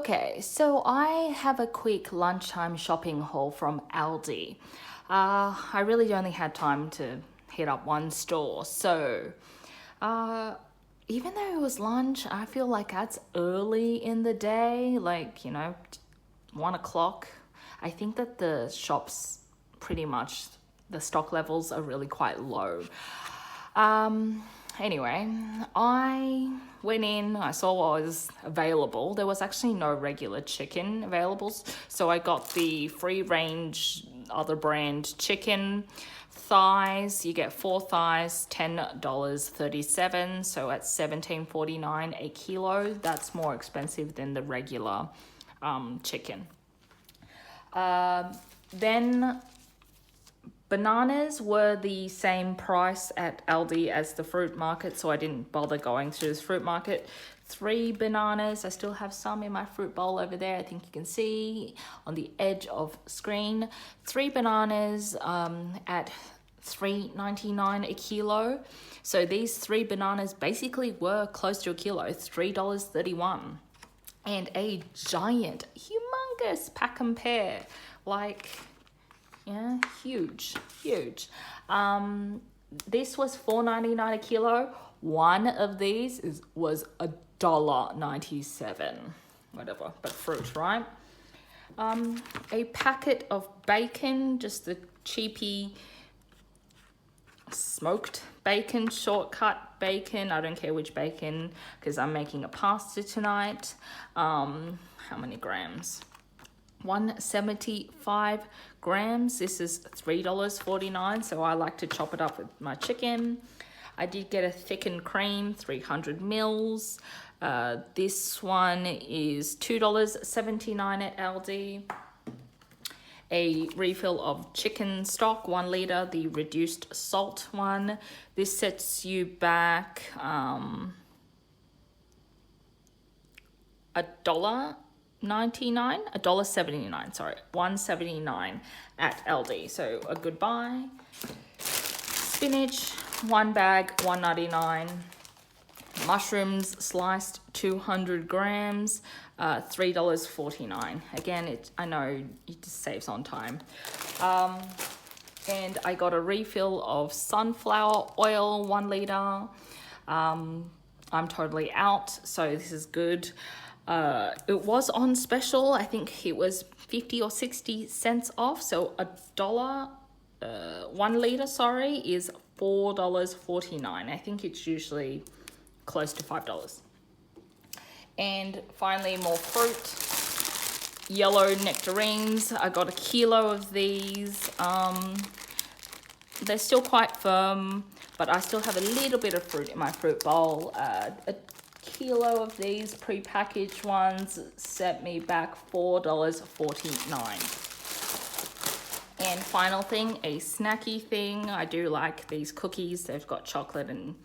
Okay, so I have a quick lunchtime shopping haul from Aldi. I really only had time to hit up one store, so even though it was lunch, I feel like that's early in the day, 1 o'clock. I think that the shops pretty much, the stock levels are really quite low. Anyway, I went in, I saw what was available. There was actually no regular chicken available, so I got the free range other brand chicken thighs. You get 4 thighs, $10.37, so at $17.49 a kilo. That's more expensive than the regular chicken. Then bananas were the same price at Aldi as the fruit market, so I didn't bother going to this fruit market. 3 bananas. I still have some in my fruit bowl over there. I think you can see on the edge of screen. 3 bananas at $3.99 a kilo. So these 3 bananas basically were close to a kilo, $3.31. And a giant, humongous pack and pear, huge. This was $4.99 a kilo. One of these was $1.97, whatever, but fruit, right? A packet of bacon, just the cheapy smoked bacon, shortcut bacon. I don't care which bacon because I'm making a pasta tonight. How many grams? 175 grams. This is $3.49, so I like to chop it up with my chicken. I did get a thickened cream, 300 mils. This one is $2.79 at Aldi. A refill of chicken stock, 1 liter, the reduced salt one. This sets you back $1.79, sorry, $1.79 at Aldi. So a good buy. Spinach, 1 bag, $1.99. Mushrooms sliced, 200 grams, $3.49. Again, I know it just saves on time. And I got a refill of sunflower oil, 1 liter. I'm totally out, so this is good. It was on special. I think it was 50 or 60 cents off. So $1 liter, is $4.49. I think it's usually close to $5. And finally, more fruit. Yellow nectarines. I got a kilo of these. They're still quite firm, but I still have a little bit of fruit in my fruit bowl. A kilo of these pre-packaged ones set me back $4.49. And final thing, a snacky thing. I do like these cookies. They've got chocolate and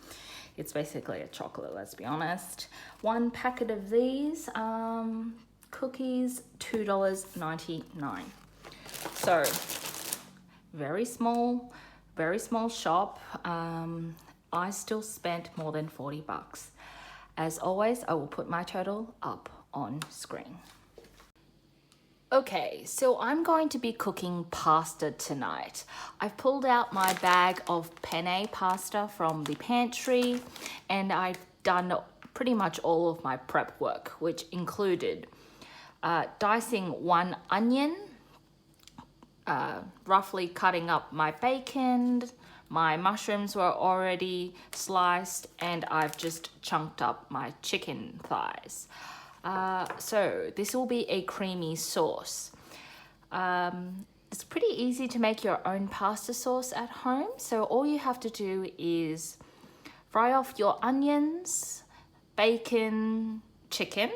it's basically a chocolate, let's be honest. 1 packet of these cookies, $2.99. So very small shop. I still spent more than $40. As always, I will put my total up on screen. Okay, so I'm going to be cooking pasta tonight. I've pulled out my bag of penne pasta from the pantry, and I've done pretty much all of my prep work, which included dicing 1 onion, roughly cutting up my bacon. My mushrooms were already sliced, and I've just chunked up my chicken thighs. So this will be a creamy sauce. It's pretty easy to make your own pasta sauce at home. So all you have to do is fry off your onions, bacon, chicken,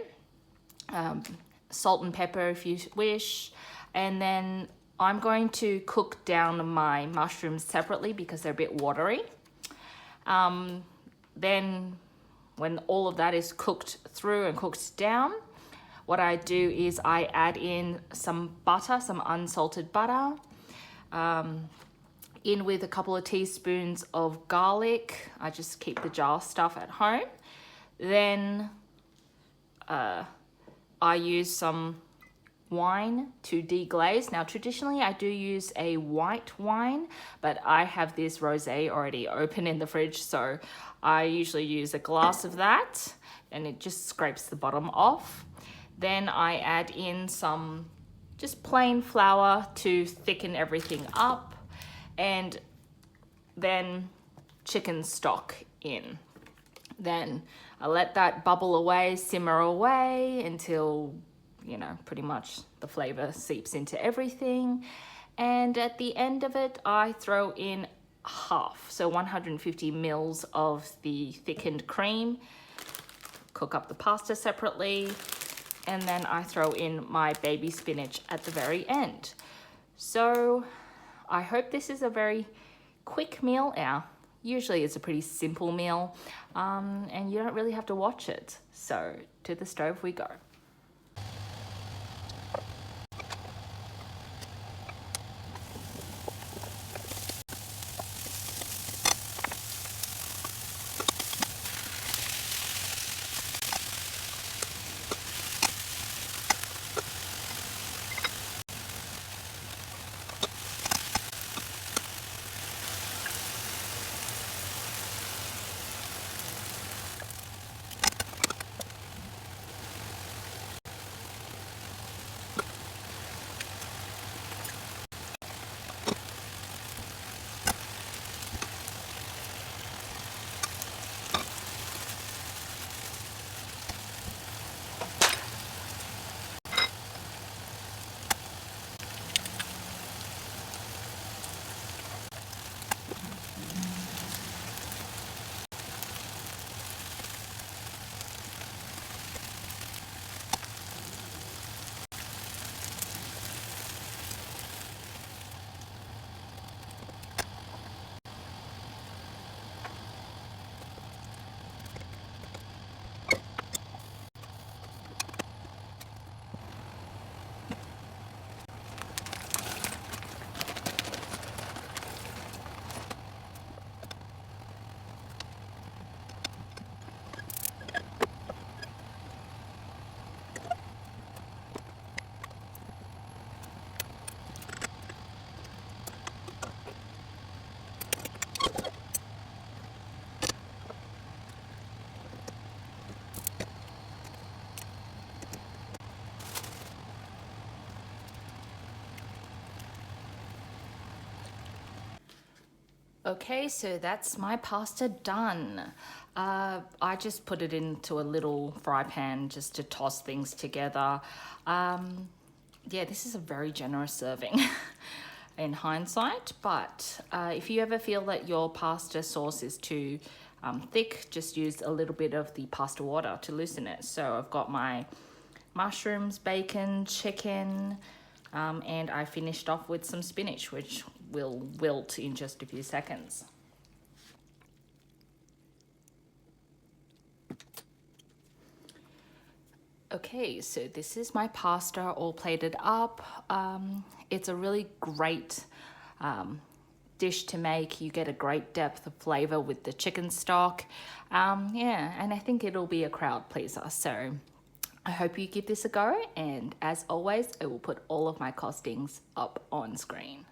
salt and pepper if you wish, and then I'm going to cook down my mushrooms separately because they're a bit watery. Then when all of that is cooked through and cooked down, what I do is I add in some butter, some unsalted butter, in with a couple of teaspoons of garlic. I just keep the jar stuff at home. Then I use some wine to deglaze. Now traditionally I do use a white wine, but I have this rosé already open in the fridge, so I usually use a glass of that and it just scrapes the bottom off. Then I add in some just plain flour to thicken everything up, and then chicken stock in. Then I let that bubble away, simmer away until, you know, pretty much the flavor seeps into everything. And at the end of it, I throw in half, so 150 mils of the thickened cream, cook up the pasta separately, and then I throw in my baby spinach at the very end. So I hope this is a very quick meal. Usually it's a pretty simple meal, and you don't really have to watch it. So to the stove we go. Okay, so that's my pasta done. I just put it into a little fry pan just to toss things together. Yeah, this is a very generous serving in hindsight, but if you ever feel that your pasta sauce is too thick, just use a little bit of the pasta water to loosen it. So I've got my mushrooms, bacon, chicken, and I finished off with some spinach, which will wilt in just a few seconds. Okay, so this is my pasta all plated up. It's a really great dish to make. You get a great depth of flavor with the chicken stock. Yeah, and I think it'll be a crowd pleaser. So I hope you give this a go. And as always, I will put all of my costings up on screen.